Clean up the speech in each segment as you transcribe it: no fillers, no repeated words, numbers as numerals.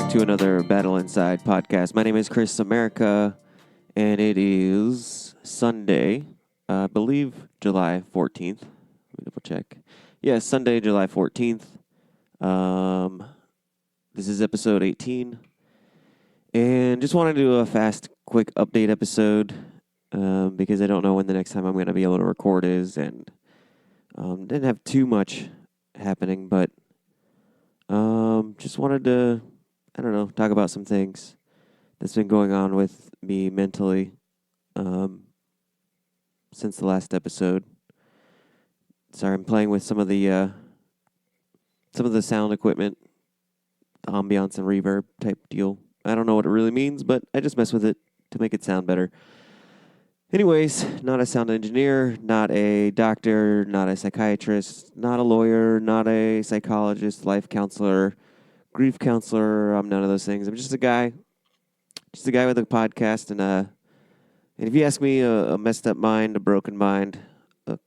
to another Battle Inside podcast. My name is Chris America, and it is Sunday, I believe July 14th. Let me double check. Yeah, Sunday, July 14th. This is episode 18. And just wanted to do a fast, quick update episode because I don't know when the next time I'm going to be able to record is, and didn't have too much happening, but just wanted to, talk about some things that's been going on with me mentally since the last episode. Sorry, I'm playing with some of the sound equipment, ambiance and reverb type deal. I don't know what it really means, but I just mess with it to make it sound better. Anyways, not a sound engineer, not a doctor, not a psychiatrist, not a lawyer, not a psychologist, life counselor, grief counselor. I'm none of those things. I'm just a guy with a podcast, and if you ask me, a messed up mind, a broken mind, I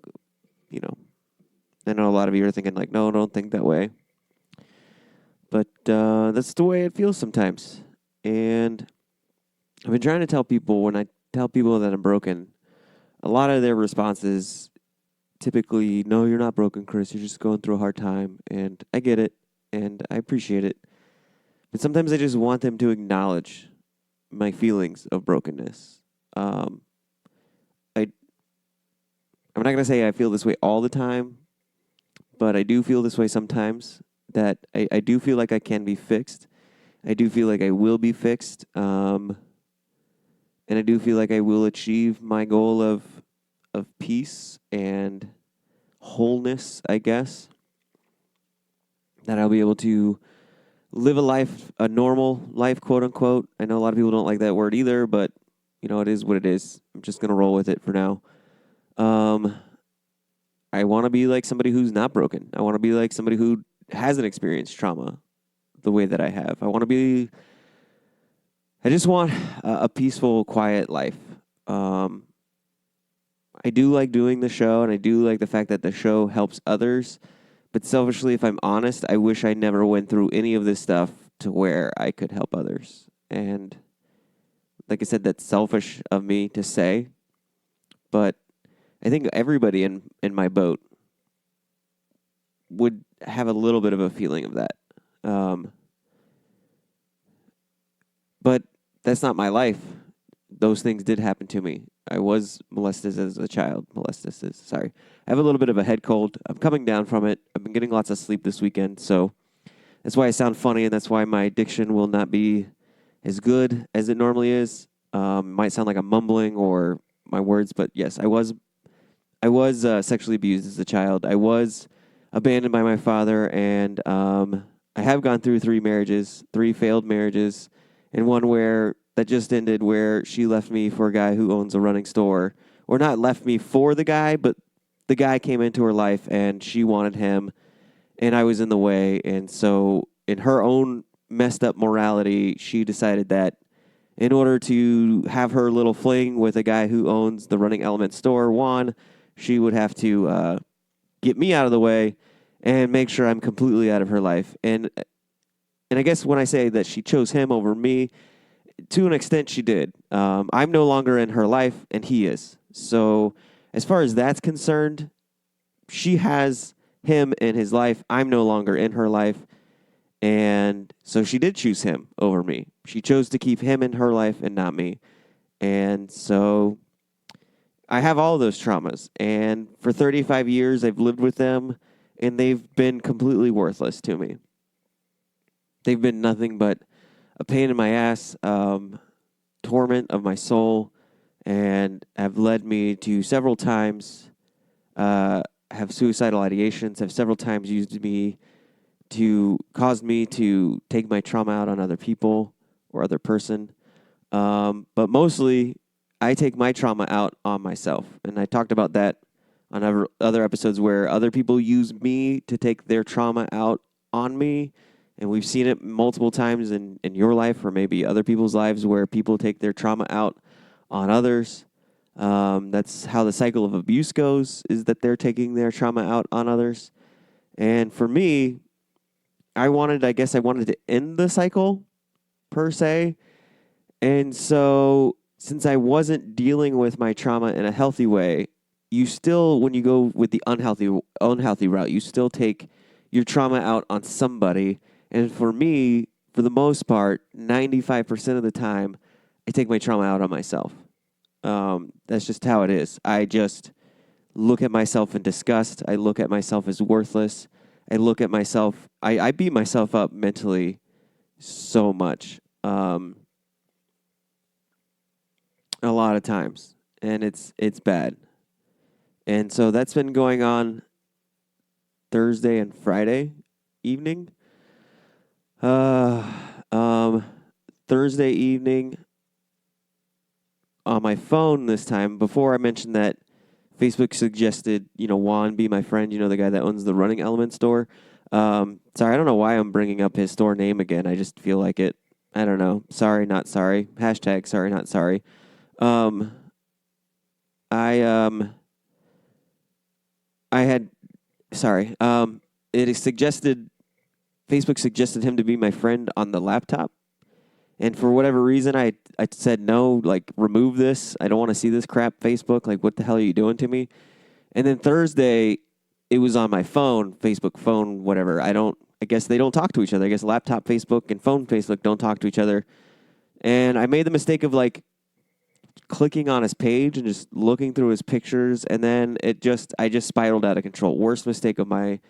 know a lot of you are thinking like, no, don't think that way. But that's the way it feels sometimes. And I've been trying to tell people, when I tell people that I'm broken, a lot of their responses typically, no, you're not broken, Chris. You're just going through a hard time. And I get it, and I appreciate it. But sometimes I just want them to acknowledge my feelings of brokenness. I'm not going to say I feel this way all the time, but I do feel this way sometimes, that I do feel like I can be fixed. I do feel like I will be fixed. And I do feel like I will achieve my goal of peace and wholeness, I guess. That I'll be able to live a normal life, quote unquote. I know a lot of people don't like that word either, but, it is what it is. I'm just going to roll with it for now. I want to be like somebody who's not broken. I want to be like somebody who hasn't experienced trauma the way that I have. I just want a peaceful, quiet life. I do like doing the show, and I do like the fact that the show helps others. But selfishly, if I'm honest, I wish I never went through any of this stuff to where I could help others. And like I said, that's selfish of me to say. But I think everybody in my boat would have a little bit of a feeling of that. But that's not my life. Those things did happen to me. I was molested as a child. I have a little bit of a head cold. I'm coming down from it. I've been getting lots of sleep this weekend, so that's why I sound funny, and that's why my diction will not be as good as it normally is. Might sound like I'm mumbling or my words, but yes, I was sexually abused as a child. I was abandoned by my father, and I have gone through 3 failed marriages, and one that just ended where she left me for a guy who owns a running store. Or not left me for the guy, but the guy came into her life and she wanted him, and I was in the way. And so in her own messed up morality, she decided that in order to have her little fling with a guy who owns the Running Element store, Juan, she would have to get me out of the way and make sure I'm completely out of her life. And I guess when I say that she chose him over me, to an extent she did. I'm no longer in her life, and he is. So as far as that's concerned, she has him in his life. I'm no longer in her life. And so she did choose him over me. She chose to keep him in her life and not me. And so I have all those traumas. And for 35 years, I've lived with them, and they've been completely worthless to me. They've been nothing but a pain in my ass, torment of my soul, and have led me to several times have suicidal ideations, have several times used me to cause me to take my trauma out on other people or other person. But mostly, I take my trauma out on myself. And I talked about that on other episodes where other people use me to take their trauma out on me. And we've seen it multiple times in your life or maybe other people's lives where people take their trauma out on others. That's how the cycle of abuse goes, is that they're taking their trauma out on others. And for me, I wanted to end the cycle, per se. And so, since I wasn't dealing with my trauma in a healthy way, you still, when you go with the unhealthy route, you still take your trauma out on somebody. And for me, for the most part, 95% of the time, I take my trauma out on myself. That's just how it is. I just look at myself in disgust. I look at myself as worthless. I look at myself, I beat myself up mentally so much. A lot of times, and it's bad. And so that's been going on Thursday and Friday evening. Uh, um, Thursday evening on my phone this time. Before I mentioned that Facebook suggested, Juan be my friend. The guy that owns the Running Element store. Sorry, I don't know why I'm bringing up his store name again. I just feel like it. I don't know. Sorry, not sorry. Hashtag sorry, not sorry. Um, I I had sorry. It is suggested Facebook suggested him to be my friend on the laptop, and for whatever reason, I said no. Like, remove this. I don't want to see this crap. Facebook. Like, what the hell are you doing to me? And then Thursday, it was on my phone, Facebook phone, whatever. I guess they don't talk to each other. I guess laptop Facebook and phone Facebook don't talk to each other. And I made the mistake of like clicking on his page and just looking through his pictures, and then I just spiraled out of control. Worst mistake of my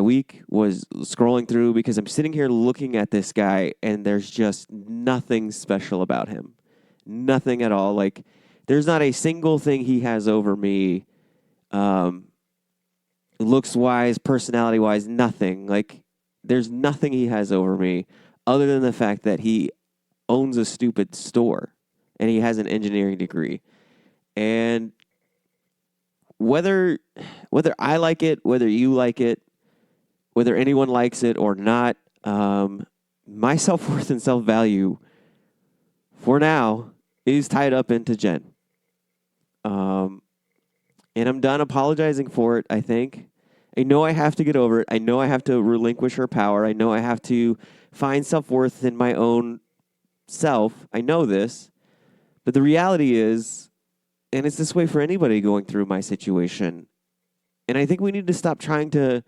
week was scrolling through, because I'm sitting here looking at this guy and there's just nothing special about him. Nothing at all. Like, there's not a single thing he has over me, looks wise, personality wise, nothing. Like, there's nothing he has over me other than the fact that he owns a stupid store and he has an engineering degree. And whether I like it, whether you like it, whether anyone likes it or not, my self-worth and self-value for now is tied up into Jen. And I'm done apologizing for it, I think. I know I have to get over it. I know I have to relinquish her power. I know I have to find self-worth in my own self. I know this. But the reality is, and it's this way for anybody going through my situation, and I think we need to stop trying to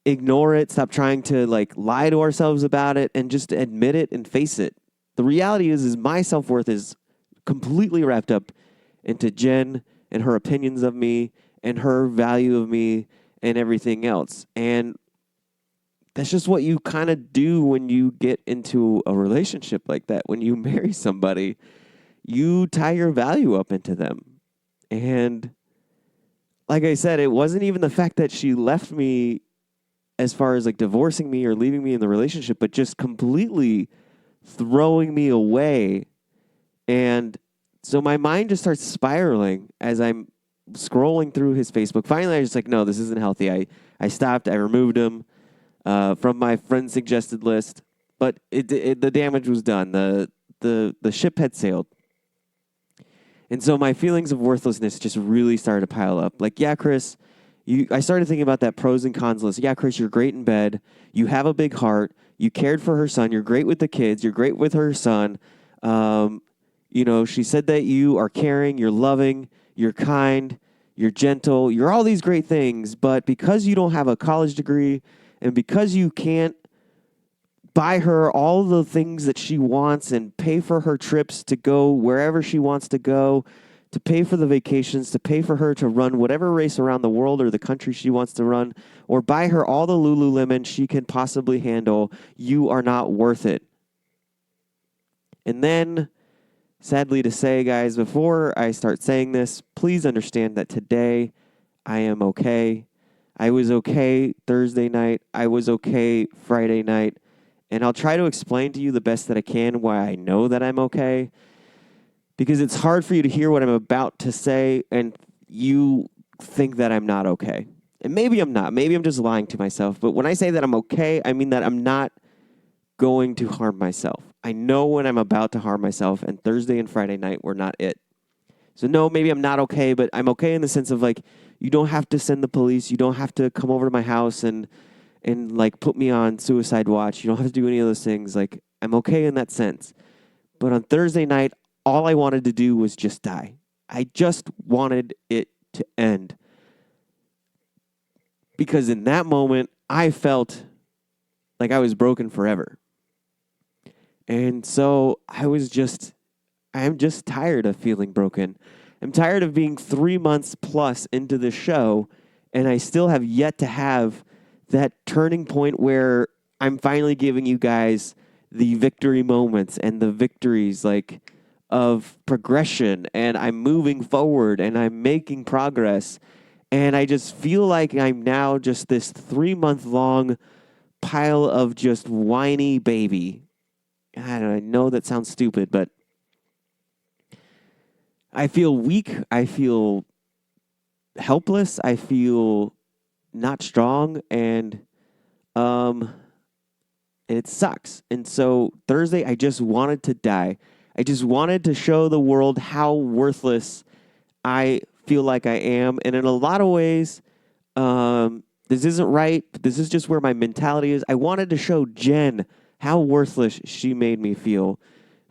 ignore it, stop trying to lie to ourselves about it, and just admit it and face it. The reality is my self-worth is completely wrapped up into Jen and her opinions of me and her value of me and everything else. And that's just what you kind of do when you get into a relationship like that. When you marry somebody, you tie your value up into them. And like I said, it wasn't even the fact that she left me as far as divorcing me or leaving me in the relationship, but just completely throwing me away. And so my mind just starts spiraling as I'm scrolling through his Facebook. Finally, I was just no, this isn't healthy. I stopped. I removed him from my friend suggested list. But the damage was done. The ship had sailed. And so my feelings of worthlessness just really started to pile up. Yeah, Chris, I started thinking about that pros and cons list. Yeah, Chris, you're great in bed. You have a big heart. You cared for her son. You're great with the kids. You're great with her son. She said that you are caring, you're loving, you're kind, you're gentle. You're all these great things. But because you don't have a college degree and because you can't buy her all the things that she wants and pay for her trips to go wherever she wants to go, to pay for the vacations, to pay for her to run whatever race around the world or the country she wants to run, or buy her all the Lululemon she can possibly handle, you are not worth it. And then, sadly to say, guys, before I start saying this, please understand that today I am okay. I was okay Thursday night. I was okay Friday night. And I'll try to explain to you the best that I can why I know that I'm okay. Because it's hard for you to hear what I'm about to say and you think that I'm not okay. And maybe I'm not. Maybe I'm just lying to myself. But when I say that I'm okay, I mean that I'm not going to harm myself. I know when I'm about to harm myself, and Thursday and Friday night were not it. So no, maybe I'm not okay, but I'm okay in the sense of you don't have to send the police. You don't have to come over to my house and put me on suicide watch. You don't have to do any of those things. I'm okay in that sense. But on Thursday night, all I wanted to do was just die. I just wanted it to end. Because in that moment, I felt like I was broken forever. And so I'm just tired of feeling broken. I'm tired of being 3 months plus into the show, and I still have yet to have that turning point where I'm finally giving you guys the victory moments and the victories like of progression, and I'm moving forward and I'm making progress. And I just feel like I'm now just this 3 month long pile of just whiny baby. I know that sounds stupid, but I feel weak. I feel helpless. I feel not strong, um, and it sucks. And so Thursday, I just wanted to die. I just wanted to show the world how worthless I feel like I am. And in a lot of ways, this isn't right. This is just where my mentality is. I wanted to show Jen how worthless she made me feel.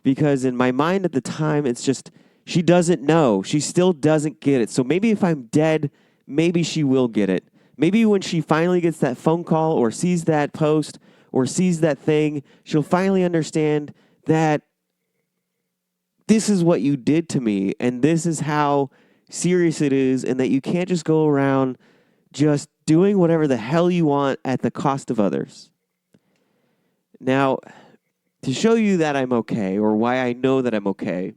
Because in my mind at the time, it's just, she doesn't know. She still doesn't get it. So maybe if I'm dead, maybe she will get it. Maybe when she finally gets that phone call or sees that post or sees that thing, she'll finally understand that this is what you did to me and this is how serious it is, and that you can't just go around just doing whatever the hell you want at the cost of others. Now, to show you that I'm okay, or why I know that I'm okay,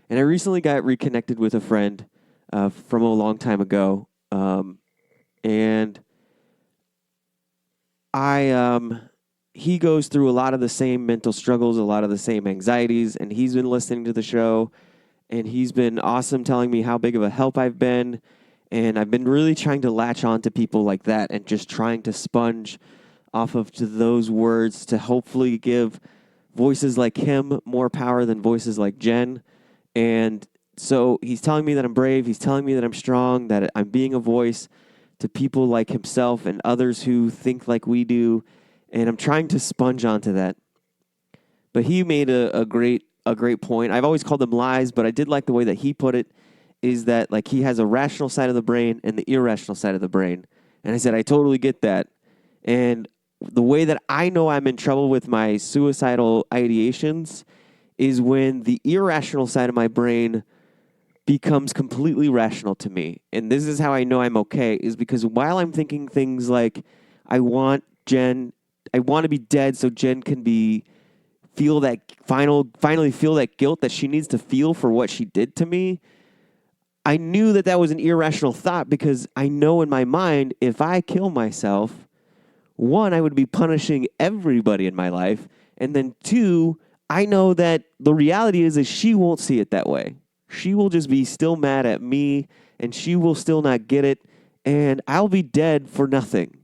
and I recently got reconnected with a friend from a long time ago, and he goes through a lot of the same mental struggles, a lot of the same anxieties, and he's been listening to the show, and he's been awesome telling me how big of a help I've been, and I've been really trying to latch on to people like that and just trying to sponge off of to those words to hopefully give voices like him more power than voices like Jen. And so he's telling me that I'm brave. He's telling me that I'm strong, that I'm being a voice to people like himself and others who think like we do. And I'm trying to sponge onto that. But he made a great point. I've always called them lies, but I did like the way that he put it, is that like he has a rational side of the brain and the irrational side of the brain. And I said, I totally get that. And the way that I know I'm in trouble with my suicidal ideations is when the irrational side of my brain becomes completely rational to me. And this is how I know I'm okay, is because while I'm thinking things like, I want to be dead so Jen can feel that finally feel that guilt that she needs to feel for what she did to me. I knew that that was an irrational thought, because I know in my mind, if I kill myself, one, I would be punishing everybody in my life. And then two, I know that the reality is she won't see it that way. She will just be still mad at me, and she will still not get it, and I'll be dead for nothing.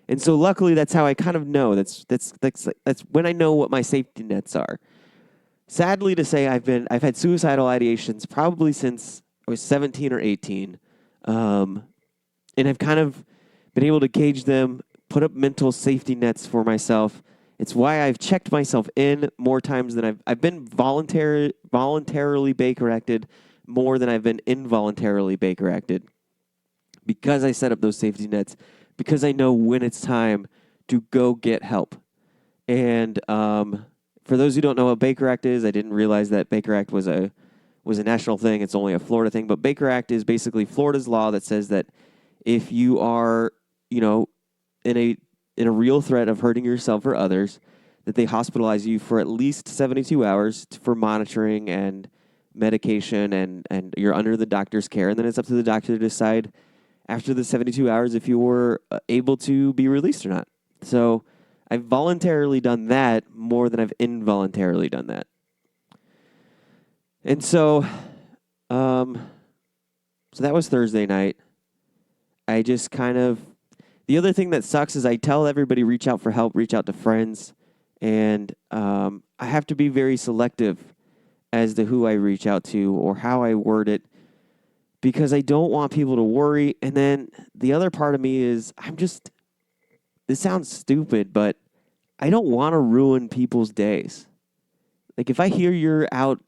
And so luckily that's how I kind of know. That's when I know what my safety nets are. Sadly to say, I've had suicidal ideations probably since I was 17 or 18. And I've kind of been able to gauge them, put up mental safety nets for myself. It's why I've checked myself in more times than I've been voluntarily Baker acted more than I've been involuntarily Baker acted, because I set up those safety nets, because I know when it's time to go get help. And for those who don't know what Baker Act is, I didn't realize that Baker Act was a national thing. It's only a Florida thing. But Baker Act is basically Florida's law that says that if you are, in a real threat of hurting yourself or others, that they hospitalize you for at least 72 hours for monitoring and medication, and you're under the doctor's care. And then it's up to the doctor to decide after the 72 hours if you were able to be released or not. So I've voluntarily done that more than I've involuntarily done that. And so that was Thursday night. I just kind of, the other thing that sucks is I tell everybody, reach out for help, reach out to friends. And I have to be very selective as to who I reach out to or how I word it, because I don't want people to worry. And then the other part of me is, this sounds stupid, but I don't want to ruin people's days. Like if I hear you're out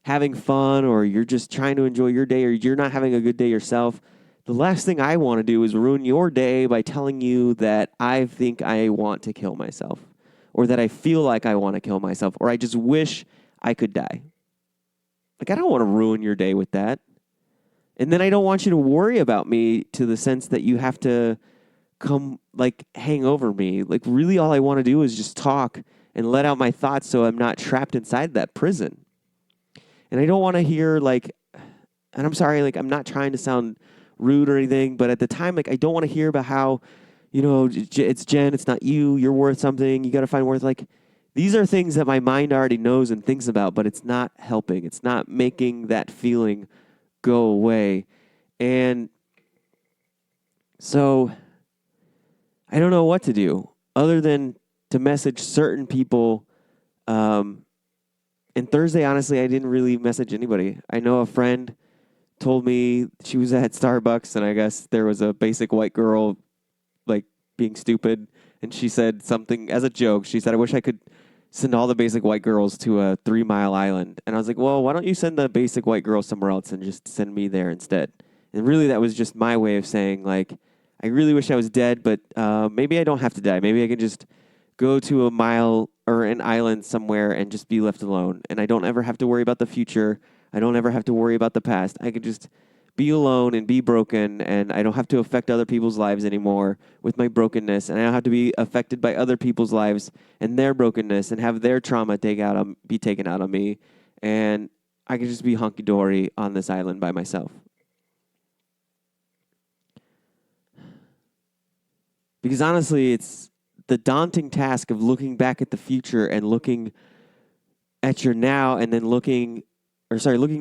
having fun or you're just trying to enjoy your day or you're not having a good day yourself, the last thing I want to do is ruin your day by telling you that I think I want to kill myself or that I feel like I want to kill myself or I just wish I could die. Like, I don't want to ruin your day with that. And then I don't want you to worry about me to the sense that you have to come, like, hang over me. Like, really, all I want to do is just talk and let out my thoughts so I'm not trapped inside that prison. And I don't want to hear, like, and I'm sorry, like, I'm not trying to sound rude or anything, but at the time, like, I don't want to hear about how, it's Jen, it's not you, you're worth something, you got to find worth. Like, these are things that my mind already knows and thinks about, but it's not helping. It's not making that feeling go away. And so I don't know what to do other than to message certain people. And Thursday, honestly, I didn't really message anybody. I know a friend told me she was at Starbucks, and I guess there was a basic white girl, like, being stupid. And she said something as a joke. She said, I wish I could send all the basic white girls to a 3 Mile island. And I was like, well, why don't you send the basic white girls somewhere else and just send me there instead? And really, that was just my way of saying, like, I really wish I was dead, but maybe I don't have to die. Maybe I can just go to a mile or an island somewhere and just be left alone. And I don't ever have to worry about the future. I don't ever have to worry about the past. I can just be alone and be broken, and I don't have to affect other people's lives anymore with my brokenness, and I don't have to be affected by other people's lives and their brokenness and have their trauma be taken out on me, and I can just be hunky-dory on this island by myself. Because honestly, it's the daunting task of looking back at the future and looking at your now and then looking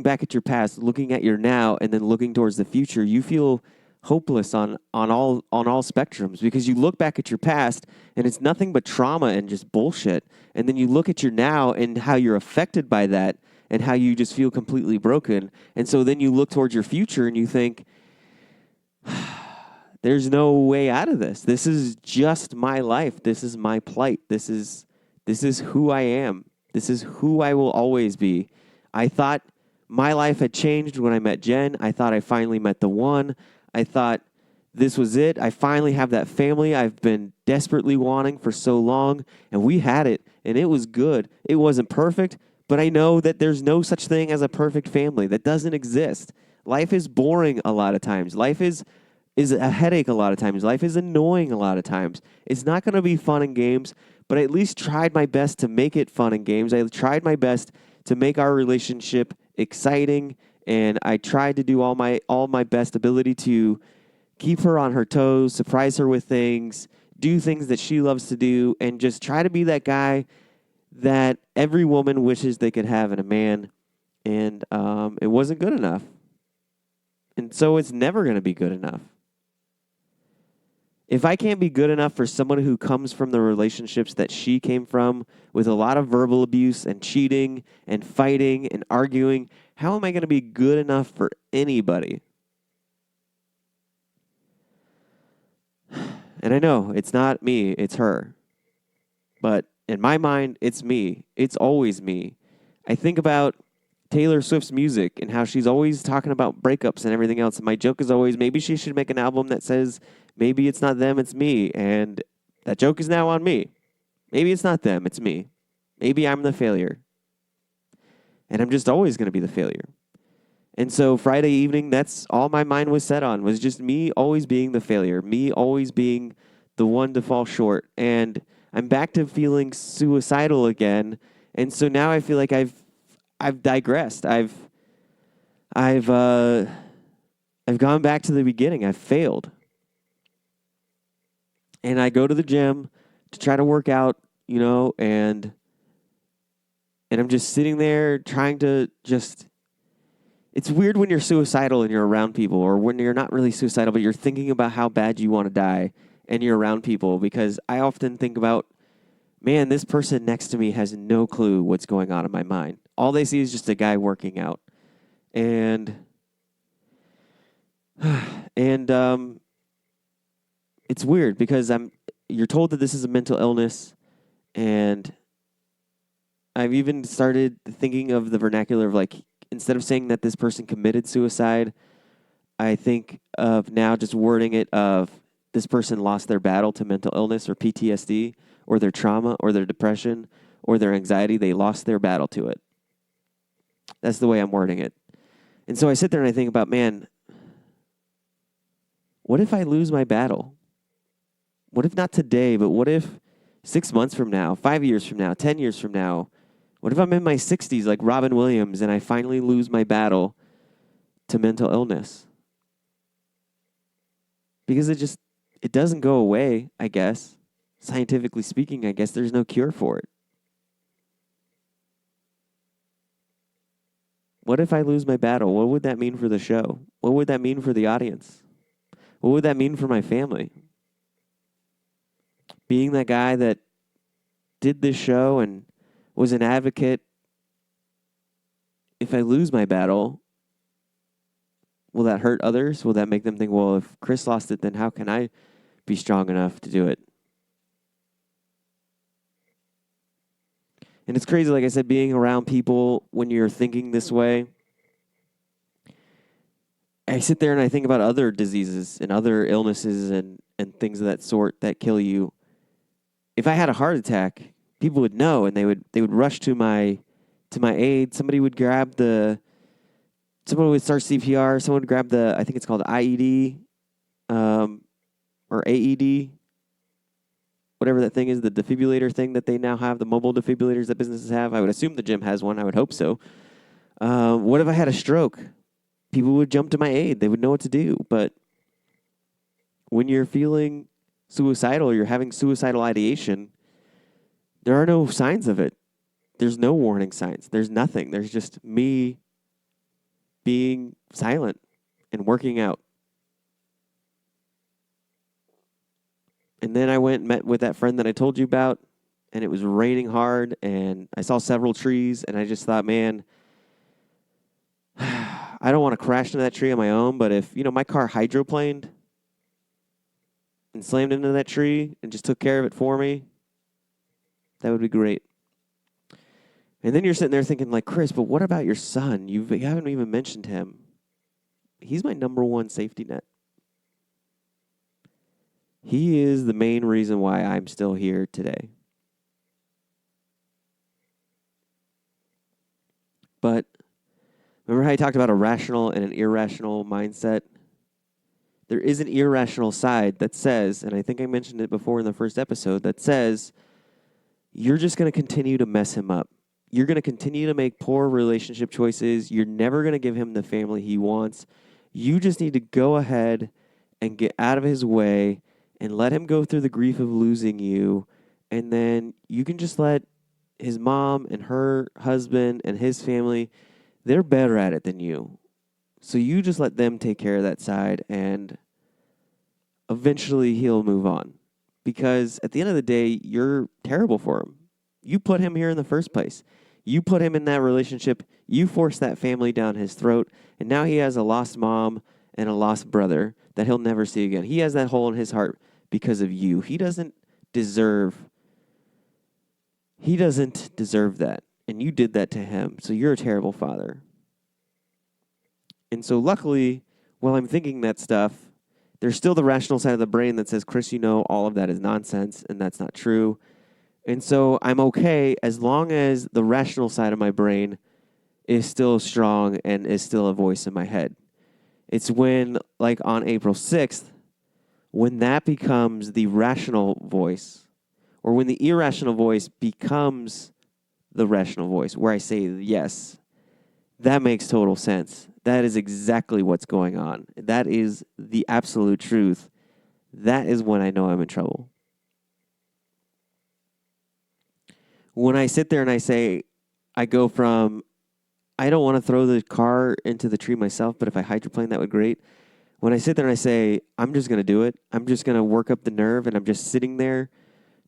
back at your past, looking at your now, and then looking towards the future. You feel hopeless on all spectrums because you look back at your past and it's nothing but trauma and just bullshit. And then you look at your now and how you're affected by that and how you just feel completely broken. And so then you look towards your future and you think, there's no way out of this. This is just my life. This is my plight. This is who I am. This is who I will always be. I thought my life had changed when I met Jen. I thought I finally met the one. I thought this was it. I finally have that family I've been desperately wanting for so long. And we had it, and it was good. It wasn't perfect, but I know that there's no such thing as a perfect family. That doesn't exist. Life is boring a lot of times. Life is a headache a lot of times. Life is annoying a lot of times. It's not going to be fun and games, but I at least tried my best to make it fun and games. I tried my best to make our relationship exciting, and I tried to do all my best ability to keep her on her toes, surprise her with things, do things that she loves to do, and just try to be that guy that every woman wishes they could have in a man. And it wasn't good enough. And so it's never going to be good enough. If I can't be good enough for someone who comes from the relationships that she came from with a lot of verbal abuse and cheating and fighting and arguing, how am I going to be good enough for anybody? And I know it's not me, it's her. But in my mind, it's me. It's always me. I think about Taylor Swift's music and how she's always talking about breakups and everything else. And my joke is always, maybe she should make an album that says, maybe it's not them, it's me. And that joke is now on me. Maybe it's not them, it's me. Maybe I'm the failure. And I'm just always going to be the failure. And so Friday evening, that's all my mind was set on, was just me always being the failure, me always being the one to fall short. And I'm back to feeling suicidal again. And so now I feel like I've digressed. I've gone back to the beginning. I've failed. And I go to the gym to try to work out, and I'm just sitting there trying to just... It's weird when you're suicidal and you're around people, or when you're not really suicidal, but you're thinking about how bad you want to die and you're around people, because I often think about, man, this person next to me has no clue what's going on in my mind. All they see is just a guy working out. And it's weird because you're told that this is a mental illness, And I've even started thinking of the vernacular of like, instead of saying that this person committed suicide, I think of now just wording it of this person lost their battle to mental illness or PTSD or their trauma or their depression or their anxiety. They lost their battle to it. That's the way I'm wording it. And so I sit there and I think about, man, what if I lose my battle? What if not today, but what if 6 months from now, 5 years from now, 10 years from now, what if I'm in my 60s like Robin Williams and I finally lose my battle to mental illness? Because it doesn't go away, I guess. Scientifically speaking, I guess there's no cure for it. What if I lose my battle? What would that mean for the show? What would that mean for the audience? What would that mean for my family? Being that guy that did this show and was an advocate, if I lose my battle, will that hurt others? Will that make them think, well, if Chris lost it, then how can I be strong enough to do it? And it's crazy, like I said, being around people when you're thinking this way. I sit there and I think about other diseases and other illnesses and things of that sort that kill you. If I had a heart attack, people would know and they would rush to my aid. Someone would start CPR. Someone would grab I think it's called IED or AED, whatever that thing is, the defibrillator thing that they now have, the mobile defibrillators that businesses have. I would assume the gym has one. I would hope so. What if I had a stroke? People would jump to my aid. They would know what to do. But when you're feeling suicidal, you're having suicidal ideation, there are no signs of it. There's no warning signs. There's nothing. There's just me being silent and working out. And then I went and met with that friend that I told you about, and it was raining hard, and I saw several trees, and I just thought, man, I don't want to crash into that tree on my own, but if, my car hydroplaned and slammed into that tree and just took care of it for me, that would be great. And then you're sitting there thinking, like, Chris, but what about your son? You haven't even mentioned him. He's my number one safety net. He is the main reason why I'm still here today. But remember how I talked about a rational and an irrational mindset? There is an irrational side that says, and I think I mentioned it before in the first episode, that says you're just going to continue to mess him up. You're going to continue to make poor relationship choices. You're never going to give him the family he wants. You just need to go ahead and get out of his way and let him go through the grief of losing you. And then you can just let his mom and her husband and his family, they're better at it than you. So you just let them take care of that side, and eventually he'll move on. Because at the end of the day, you're terrible for him. You put him here in the first place. You put him in that relationship. You forced that family down his throat. And now he has a lost mom and a lost brother that he'll never see again. He has that hole in his heart because of you. He doesn't deserve that. And you did that to him. So you're a terrible father. And so luckily, while I'm thinking that stuff, there's still the rational side of the brain that says, Chris, all of that is nonsense and that's not true. And so I'm okay as long as the rational side of my brain is still strong and is still a voice in my head. It's when, like on April 6th, when that becomes the rational voice, or when the irrational voice becomes the rational voice, where I say yes, that makes total sense. That is exactly what's going on. That is the absolute truth. That is when I know I'm in trouble. When I sit there and I say, I go from, I don't want to throw the car into the tree myself, but if I hydroplane, that would be great. When I sit there and I say, I'm just going to do it. I'm just going to work up the nerve, and I'm just sitting there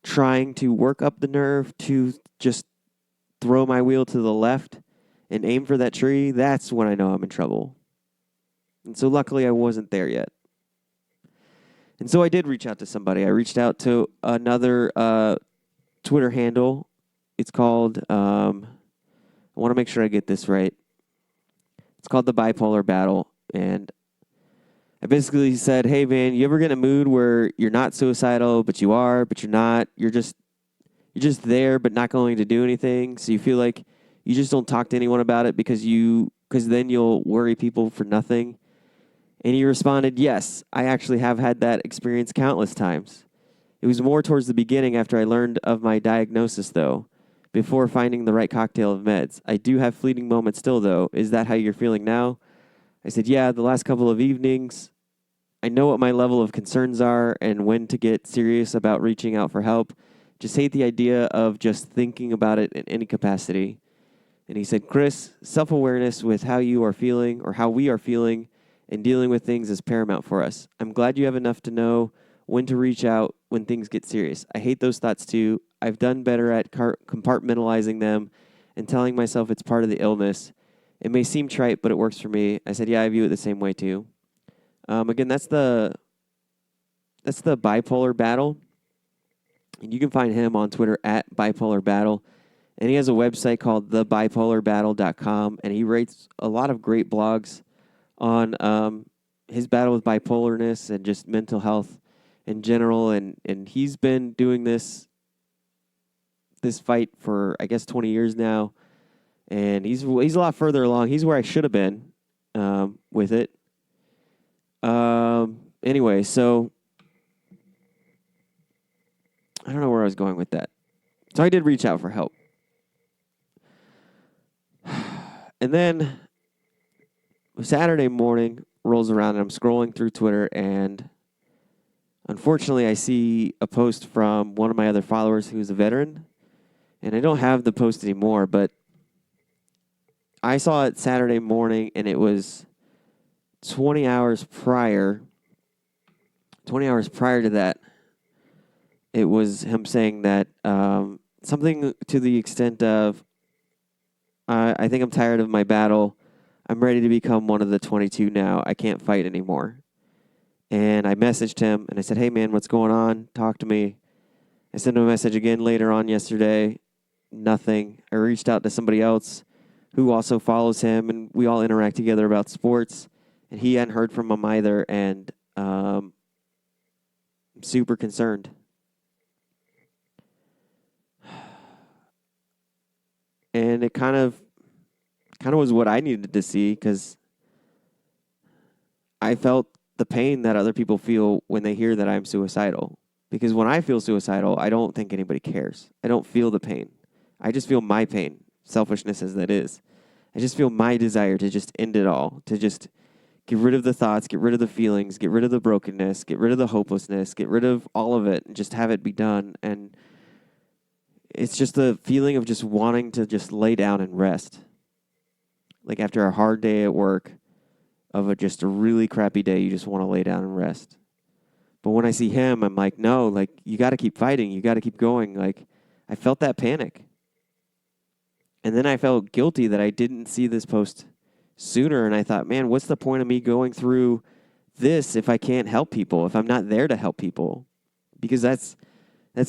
trying to work up the nerve to just throw my wheel to the left and aim for that tree, that's when I know I'm in trouble. And so luckily I wasn't there yet. And so I did reach out to somebody. I reached out to another Twitter handle. It's called, I want to make sure I get this right. It's called The Bipolar Battle. And I basically said, hey, man, you ever get in a mood where you're not suicidal, but you are, but you're not? You're just there, but not going to do anything. So you feel like you just don't talk to anyone about it because then you'll worry people for nothing. And he responded, yes, I actually have had that experience countless times. It was more towards the beginning after I learned of my diagnosis, though, before finding the right cocktail of meds. I do have fleeting moments still, though. Is that how you're feeling now? I said, yeah, the last couple of evenings. I know what my level of concerns are and when to get serious about reaching out for help. Just hate the idea of just thinking about it in any capacity. And he said, Chris, self-awareness with how you are feeling or how we are feeling and dealing with things is paramount for us. I'm glad you have enough to know when to reach out when things get serious. I hate those thoughts too. I've done better at compartmentalizing them and telling myself it's part of the illness. It may seem trite, but it works for me. I said, yeah, I view it the same way too. Again, that's the Bipolar Battle. And you can find him on Twitter at Bipolar Battle. And he has a website called thebipolarbattle.com. And he writes a lot of great blogs on his battle with bipolarness and just mental health in general. And he's been doing this fight for, I guess, 20 years now. And he's a lot further along. He's where I should have been with it. Anyway, so I don't know where I was going with that. So I did reach out for help. And then Saturday morning rolls around and I'm scrolling through Twitter and unfortunately I see a post from one of my other followers who's a veteran. And I don't have the post anymore, but I saw it Saturday morning and it was 20 hours prior to that. It was him saying that something to the extent of, I think I'm tired of my battle. I'm ready to become one of the 22 now. I can't fight anymore. And I messaged him and I said, hey, man, what's going on? Talk to me. I sent him a message again later on yesterday. Nothing. I reached out to somebody else who also follows him and we all interact together about sports. And he hadn't heard from him either. And I'm super concerned. And it kind of was what I needed to see because I felt the pain that other people feel when they hear that I'm suicidal. Because when I feel suicidal, I don't think anybody cares. I don't feel the pain. I just feel my pain, selfishness as that is. I just feel my desire to just end it all, to just get rid of the thoughts, get rid of the feelings, get rid of the brokenness, get rid of the hopelessness, get rid of all of it, and just have it be done. And it's just the feeling of just wanting to just lay down and rest. Like after a hard day at work, of just a really crappy day, you just want to lay down and rest. But when I see him, I'm like, no, like, you got to keep fighting. You got to keep going. Like, I felt that panic. And then I felt guilty that I didn't see this post sooner. And I thought, man, what's the point of me going through this if I can't help people, if I'm not there to help people? Because that's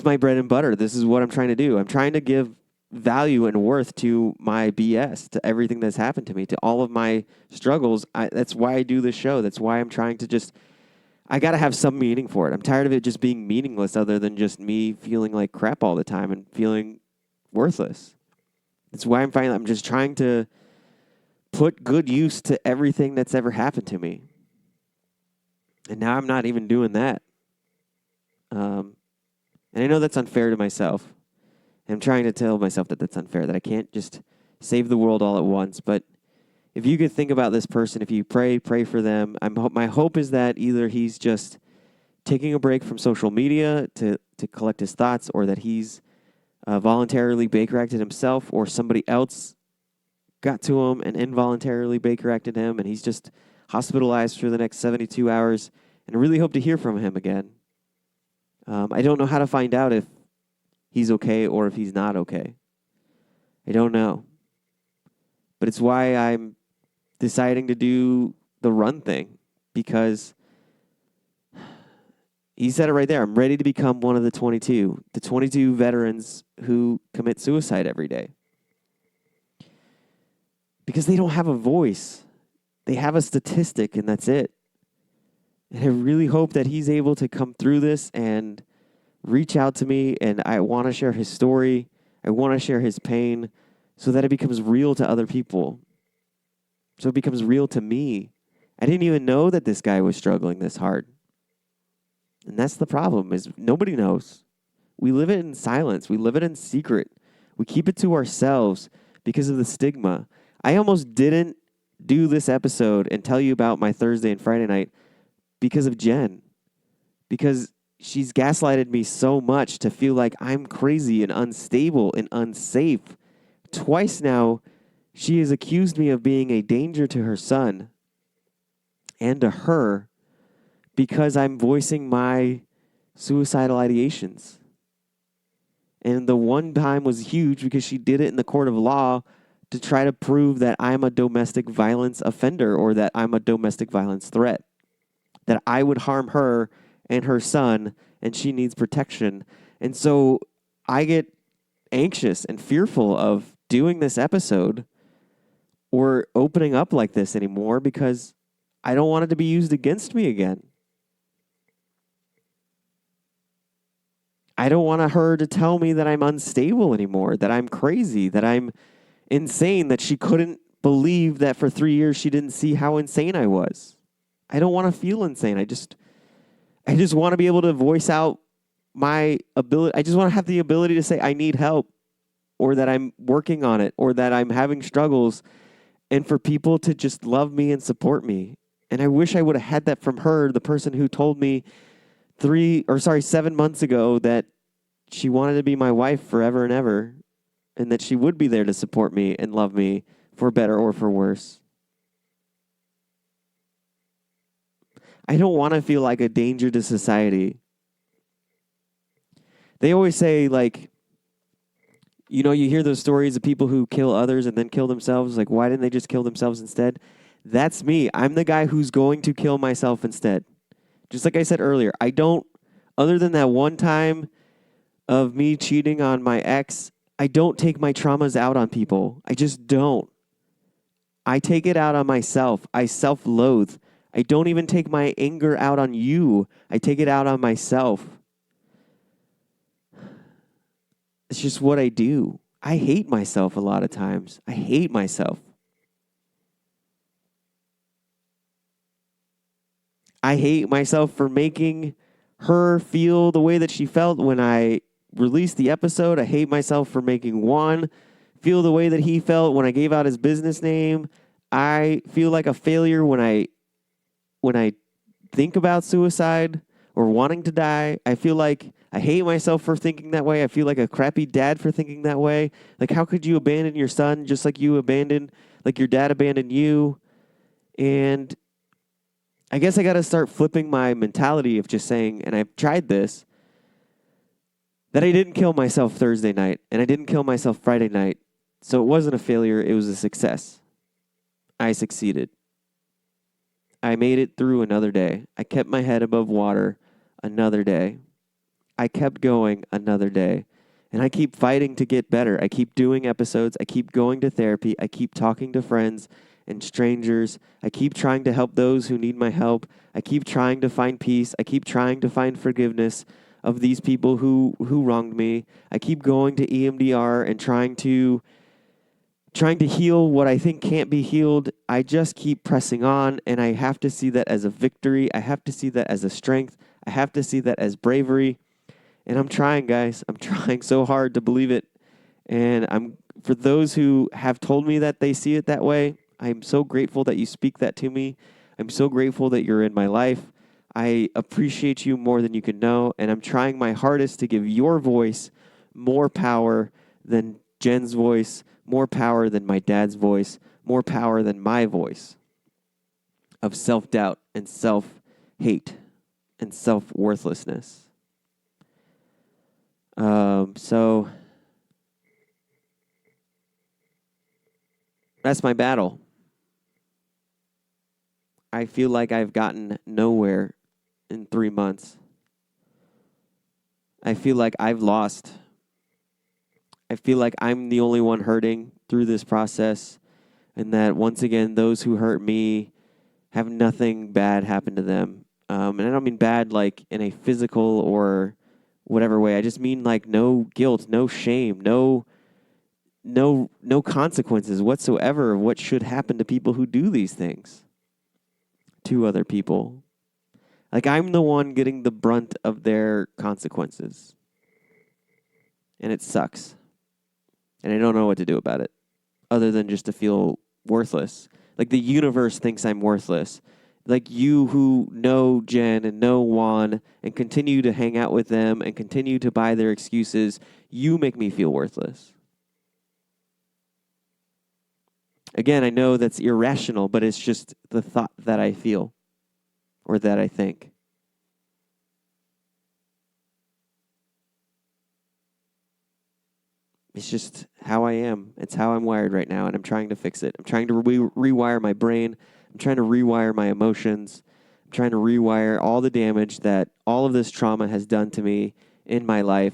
my bread and butter. This is what I'm trying to do. I'm trying to give value and worth to my BS, to everything that's happened to me, to all of my struggles. That's why I do this show. That's why I'm trying to I got to have some meaning for it. I'm tired of it just being meaningless other than just me feeling like crap all the time and feeling worthless. That's why I'm just trying to put good use to everything that's ever happened to me. And now I'm not even doing that. And I know that's unfair to myself. I'm trying to tell myself that that's unfair, that I can't just save the world all at once. But if you could think about this person, if you pray for them, my hope is that either he's just taking a break from social media to collect his thoughts, or that he's voluntarily Baker-acted himself, or somebody else got to him and involuntarily Baker-acted him, and he's just hospitalized for the next 72 hours. And I really hope to hear from him again. I don't know how to find out if he's okay or if he's not okay. I don't know. But it's why I'm deciding to do the run thing, because He said it right there. I'm ready to become one of the 22 veterans who commit suicide every day. Because they don't have a voice. They have a statistic, and that's it. And I really hope that he's able to come through this and reach out to me, and I want to share his story. I want to share his pain so that it becomes real to other people. So it becomes real to me. I didn't even know that this guy was struggling this hard. And that's the problem, is nobody knows. We live it in silence. We live it in secret. We keep it to ourselves because of the stigma. I almost didn't do this episode and tell you about my Thursday and Friday night because of Jen. Because she's gaslighted me so much to feel like I'm crazy and unstable and unsafe. Twice now, she has accused me of being a danger to her son and to her because I'm voicing my suicidal ideations. And the one time was huge because she did it in the court of law to try to prove that I'm a domestic violence offender or that I'm a domestic violence threat, that I would harm her and her son, and she needs protection. And so I get anxious and fearful of doing this episode or opening up like this anymore because I don't want it to be used against me again. I don't want her to tell me that I'm unstable anymore, that I'm crazy, that I'm insane, that she couldn't believe that for 3 years she didn't see how insane I was. I don't want to feel insane. I just want to be able to voice out my ability. I just want to have the ability to say I need help, or that I'm working on it, or that I'm having struggles, and for people to just love me and support me. And I wish I would have had that from her, the person who told me 7 months ago that she wanted to be my wife forever and ever, and that she would be there to support me and love me for better or for worse. I don't want to feel like a danger to society. They always say, like, you know, you hear those stories of people who kill others and then kill themselves. Like, why didn't they just kill themselves instead? That's me. I'm the guy who's going to kill myself instead. Just like I said earlier, I don't, other than that one time of me cheating on my ex, I don't take my traumas out on people. I just don't. I take it out on myself. I self-loathe. I don't even take my anger out on you. I take it out on myself. It's just what I do. I hate myself a lot of times. I hate myself. I hate myself for making her feel the way that she felt when I released the episode. I hate myself for making Juan feel the way that he felt when I gave out his business name. I feel like a failure when I think about suicide or wanting to die. I feel like I hate myself for thinking that way. I feel like a crappy dad for thinking that way. Like, how could you abandon your son just like your dad abandoned you? And I guess I got to start flipping my mentality of just saying, and I've tried this, that I didn't kill myself Thursday night and I didn't kill myself Friday night. So it wasn't a failure. It was a success. I succeeded. I made it through another day. I kept my head above water another day. I kept going another day. And I keep fighting to get better. I keep doing episodes. I keep going to therapy. I keep talking to friends and strangers. I keep trying to help those who need my help. I keep trying to find peace. I keep trying to find forgiveness of these people who wronged me. I keep going to EMDR and trying to heal what I think can't be healed. I just keep pressing on, and I have to see that as a victory. I have to see that as a strength. I have to see that as bravery. And I'm trying, guys. I'm trying so hard to believe it. And for those who have told me that they see it that way, I'm so grateful that you speak that to me. I'm so grateful that you're in my life. I appreciate you more than you can know, and I'm trying my hardest to give your voice more power than Jen's voice, more power than my dad's voice, more power than my voice of self-doubt and self-hate and self-worthlessness. So that's my battle. I feel like I've gotten nowhere in 3 months. I feel like I've lost. I feel like I'm the only one hurting through this process, and that once again, those who hurt me have nothing bad happen to them. And I don't mean bad like in a physical or whatever way. I just mean like no guilt, no shame, no consequences whatsoever of what should happen to people who do these things to other people. Like I'm the one getting the brunt of their consequences. And it sucks. And I don't know what to do about it other than just to feel worthless. Like the universe thinks I'm worthless. Like you who know Jen and know Juan and continue to hang out with them and continue to buy their excuses, you make me feel worthless. Again, I know that's irrational, but it's just the thought that I feel or that I think. It's just how I am. It's how I'm wired right now, and I'm trying to fix it. I'm trying to rewire my brain. I'm trying to rewire my emotions. I'm trying to rewire all the damage that all of this trauma has done to me in my life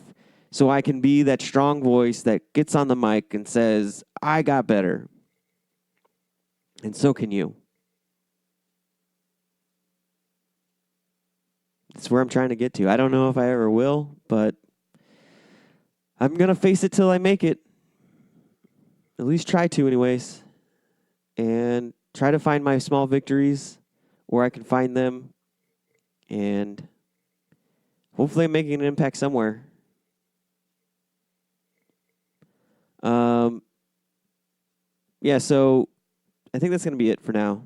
so I can be that strong voice that gets on the mic and says, I got better. And so can you. That's where I'm trying to get to. I don't know if I ever will, but I'm going to face it till I make it. At least try to, anyways. And try to find my small victories where I can find them. And hopefully I'm making an impact somewhere. Yeah, so I think that's going to be it for now.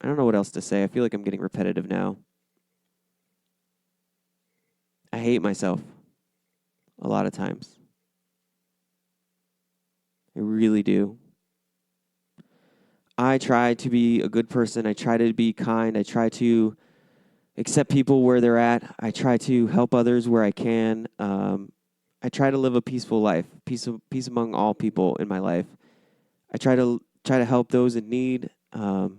I don't know what else to say. I feel like I'm getting repetitive now. I hate myself a lot of times. I really do. I try to be a good person. I try to be kind. I try to accept people where they're at. I try to help others where I can. I try to live a peaceful life, peace among all people in my life. I try to help those in need, because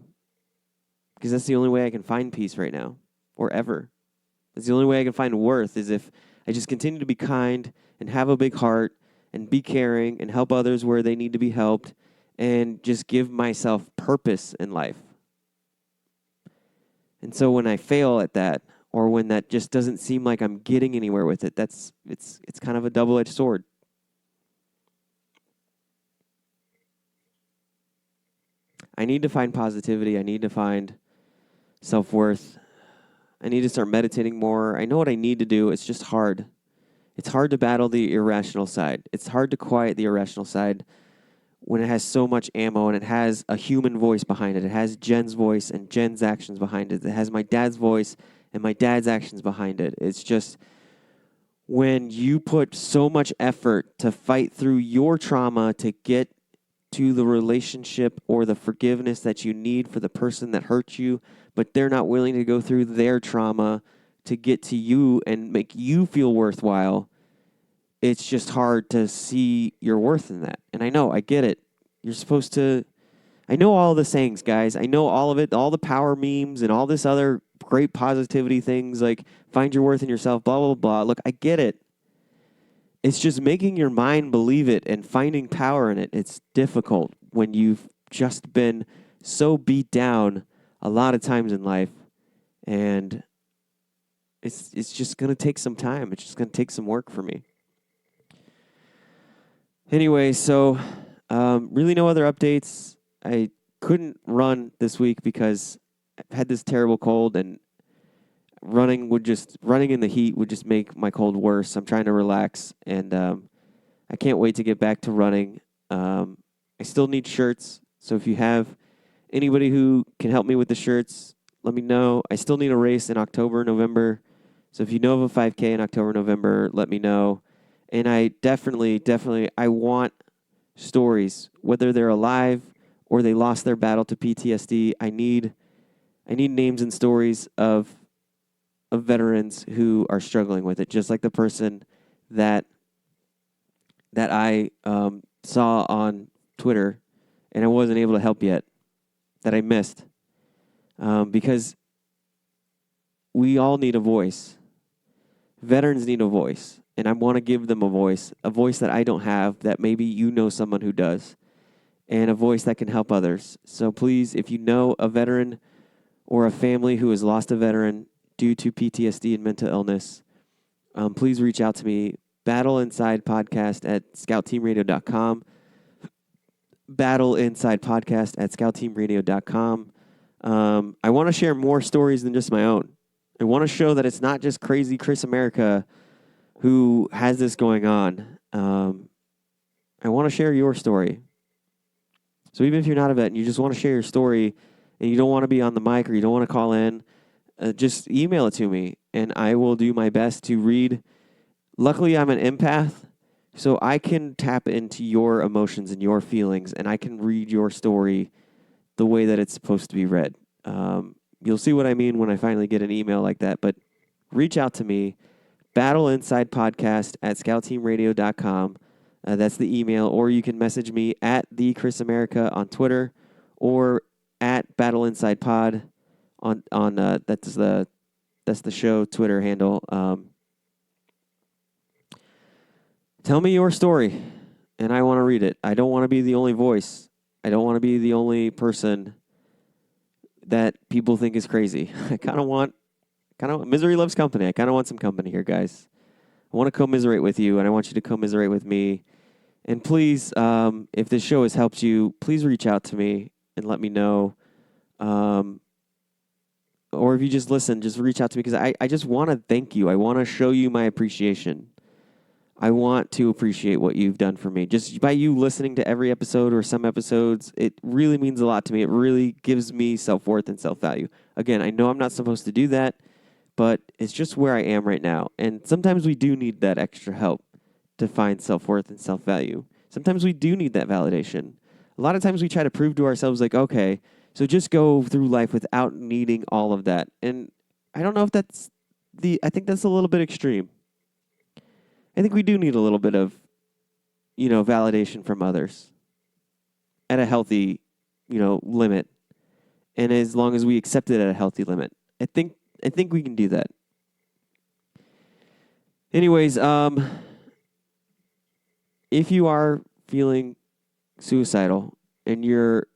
that's the only way I can find peace right now, or ever. That's the only way I can find worth is if I just continue to be kind and have a big heart and be caring and help others where they need to be helped and just give myself purpose in life. And so when I fail at that, or when that just doesn't seem like I'm getting anywhere with it, it's kind of a double-edged sword. I need to find positivity. I need to find self-worth. I need to start meditating more. I know what I need to do. It's just hard. It's hard to battle the irrational side. It's hard to quiet the irrational side when it has so much ammo and it has a human voice behind it. It has Jen's voice and Jen's actions behind it. It has my dad's voice and my dad's actions behind it. It's just when you put so much effort to fight through your trauma to get to the relationship or the forgiveness that you need for the person that hurt you, but they're not willing to go through their trauma to get to you and make you feel worthwhile, it's just hard to see your worth in that. And I know, I get it. You're supposed to, I know all the sayings, guys. I know all of it, all the power memes and all this other great positivity things like find your worth in yourself, blah, blah, blah. Look, I get it. It's just making your mind believe it and finding power in it. It's difficult when you've just been so beat down a lot of times in life. And it's just going to take some time. It's just going to take some work for me. Anyway, so really no other updates. I couldn't run this week because I've had this terrible cold, and running in the heat would just make my cold worse. I'm trying to relax, and I can't wait to get back to running. I still need shirts, so if you have anybody who can help me with the shirts, let me know. I still need a race in October, November. So if you know of a 5K in October, November, let me know. And I definitely, I want stories, whether they're alive or they lost their battle to PTSD. I need names and stories of veterans who are struggling with it, just like the person that I saw on Twitter and I wasn't able to help yet, that I missed, because we all need a voice. Veterans need a voice. And I want to give them a voice that I don't have, that maybe you know someone who does, and a voice that can help others. So please, if you know a veteran or a family who has lost a veteran due to PTSD and mental illness, please reach out to me. Battle Inside Podcast at scoutteamradio.com. Battle Inside Podcast at scoutteamradio.com. I want to share more stories than just my own. I want to show that it's not just crazy Chris America who has this going on. I want to share your story. So even if you're not a vet and you just want to share your story and you don't want to be on the mic or you don't want to call in, just email it to me and I will do my best to read. Luckily, I'm an empath, so I can tap into your emotions and your feelings, and I can read your story the way that it's supposed to be read. You'll see what I mean when I finally get an email like that, but reach out to me, Battle Inside Podcast at scoutteamradio.com. That's the email, or you can message me at the Chris America on Twitter, or at Battle Inside Pod on that's the show Twitter handle. Tell me your story, and I want to read it. I don't want to be the only voice. I don't want to be the only person that people think is crazy. I kind of want misery loves company. I kind of want some company here, guys. I want to commiserate with you, and I want you to commiserate with me. And please, if this show has helped you, please reach out to me and let me know. Or if you just listen, just reach out to me, because I just want to thank you. I want to show you my appreciation. I want to appreciate what you've done for me. Just by you listening to every episode or some episodes, it really means a lot to me. It really gives me self-worth and self-value. Again, I know I'm not supposed to do that, but it's just where I am right now. And sometimes we do need that extra help to find self-worth and self-value. Sometimes we do need that validation. A lot of times we try to prove to ourselves, like, okay, so just go through life without needing all of that. And I don't know if I think that's a little bit extreme. I think we do need a little bit of, validation from others at a healthy, limit. And as long as we accept it at a healthy limit, I think we can do that. Anyways, if you are feeling suicidal and your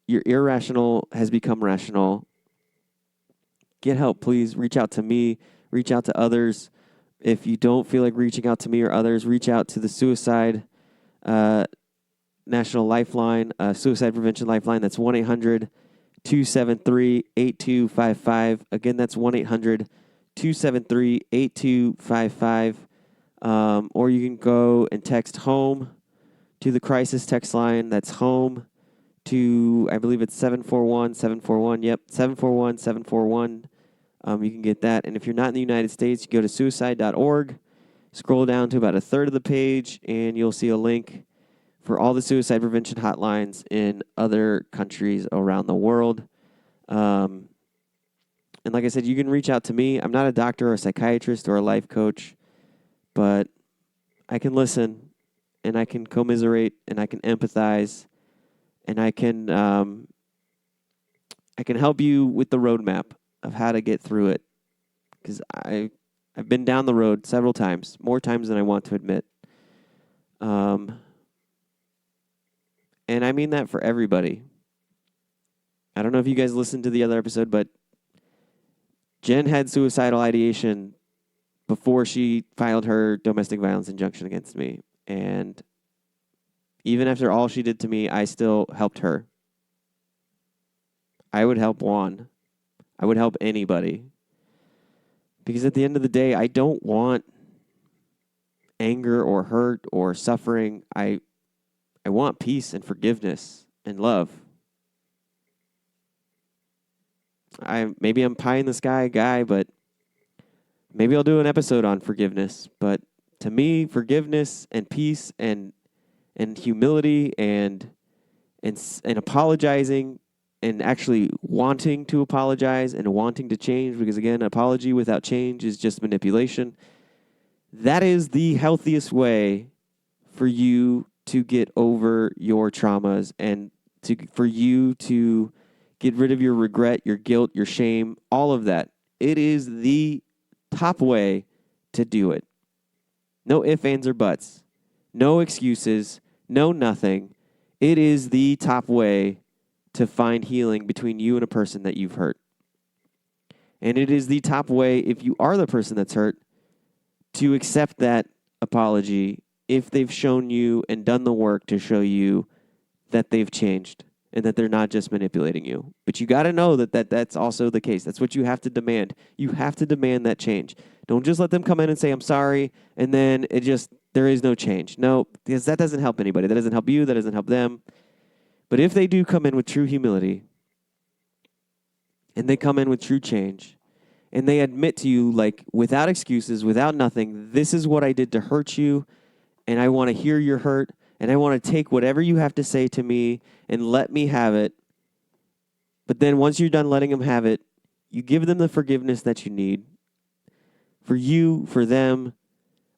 irrational has become rational, get help, please. Reach out to me, reach out to others. If you don't feel like reaching out to me or others, reach out to the Suicide National Lifeline, Suicide Prevention Lifeline. That's 1-800-273-8255. Again, that's 1-800-273-8255. Or you can go and text HOME to the crisis text line. That's HOME to, I believe it's 741-741. Yep, 741-741. You can get that. And if you're not in the United States, you go to suicide.org, scroll down to about a third of the page, and you'll see a link for all the suicide prevention hotlines in other countries around the world. And like I said, you can reach out to me. I'm not a doctor or a psychiatrist or a life coach, but I can listen, and I can commiserate, and I can empathize, and I can help you with the roadmap of how to get through it, because I've been down the road several times, more times than I want to admit. And I mean that for everybody. I don't know if you guys listened to the other episode, but Jen had suicidal ideation before she filed her domestic violence injunction against me. And even after all she did to me, I still helped her. I would help Juan. I would help anybody. Because at the end of the day, I don't want anger or hurt or suffering. I want peace and forgiveness and love. Maybe I'm pie in the sky guy, but maybe I'll do an episode on forgiveness. But to me, forgiveness and peace and humility and apologizing, and actually wanting to apologize and wanting to change, because again, apology without change is just manipulation. That is the healthiest way for you to get over your traumas and for you to get rid of your regret, your guilt, your shame, all of that. It is the top way to do it. No ifs, ands, or buts. No excuses. No nothing. It is the top way to find healing between you and a person that you've hurt. And it is the top way, if you are the person that's hurt, to accept that apology if they've shown you and done the work to show you that they've changed and that they're not just manipulating you. But you got to know that's also the case. That's what you have to demand. You have to demand that change. Don't just let them come in and say, I'm sorry, and then there is no change. No, because that doesn't help anybody. That doesn't help you. That doesn't help them. But if they do come in with true humility, and they come in with true change, and they admit to you, like, without excuses, without nothing, this is what I did to hurt you, and I want to hear your hurt, and I want to take whatever you have to say to me and let me have it. But then once you're done letting them have it, you give them the forgiveness that you need. For you, for them,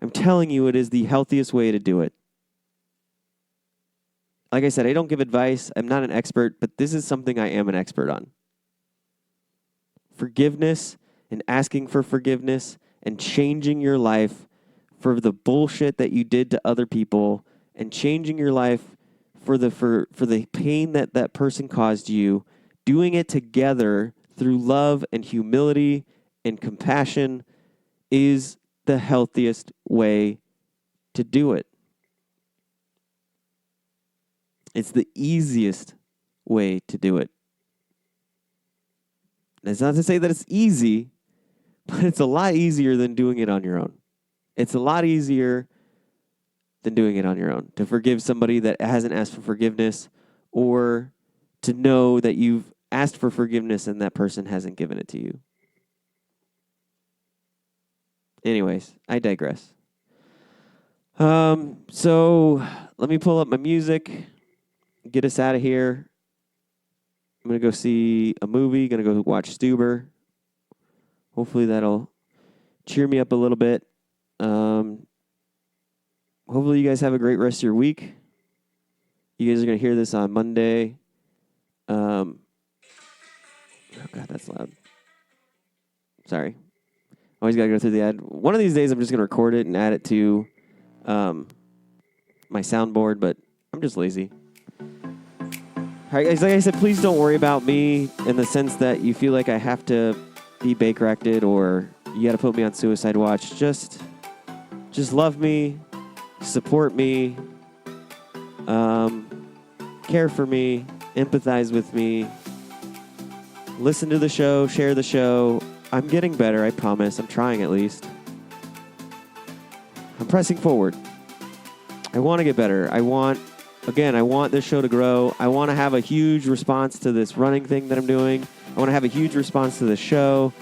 I'm telling you, it is the healthiest way to do it. Like I said, I don't give advice. I'm not an expert, but this is something I am an expert on. Forgiveness and asking for forgiveness and changing your life for the bullshit that you did to other people and changing your life for the pain that person caused you, doing it together through love and humility and compassion is the healthiest way to do it. It's the easiest way to do it. That's not to say that it's easy, but it's a lot easier than doing it on your own. It's a lot easier than doing it on your own. To forgive somebody that hasn't asked for forgiveness, or to know that you've asked for forgiveness and that person hasn't given it to you. Anyways, I digress. So let me pull up my music, get us out of here. I'm going to go see a movie, going to go watch Stuber. Hopefully that'll cheer me up a little bit. Hopefully you guys have a great rest of your week. You guys are going to hear this on Monday. Oh, God, that's loud. Sorry. Always got to go through the ad. One of these days I'm just going to record it and add it to my soundboard, but I'm just lazy. All right, guys, like I said, please don't worry about me in the sense that you feel like I have to be Baker-acted or you got to put me on suicide watch. Just love me, support me, care for me, empathize with me, listen to the show, share the show. I'm getting better, I promise. I'm trying at least. I'm pressing forward. I want to get better. I want this show to grow. I want to have a huge response to this running thing that I'm doing. I want to have a huge response to this show.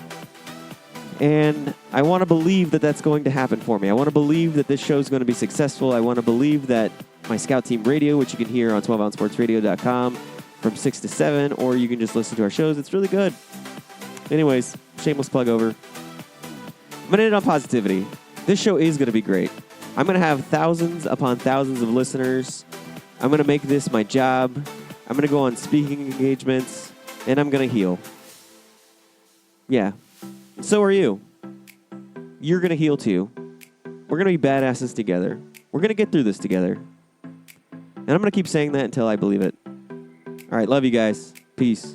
And I want to believe that that's going to happen for me. I want to believe that this show is going to be successful. I want to believe that my Scout Team Radio, which you can hear on 12ouncesportsradio.com from 6 to 7, or you can just listen to our shows. It's really good. Anyways, shameless plug over. I'm going to end on positivity. This show is going to be great. I'm going to have thousands upon thousands of listeners. I'm going to make this my job. I'm going to go on speaking engagements, and I'm going to heal. Yeah. So are you. You're going to heal too. We're going to be badasses together. We're going to get through this together. And I'm going to keep saying that until I believe it. All right. Love you guys. Peace.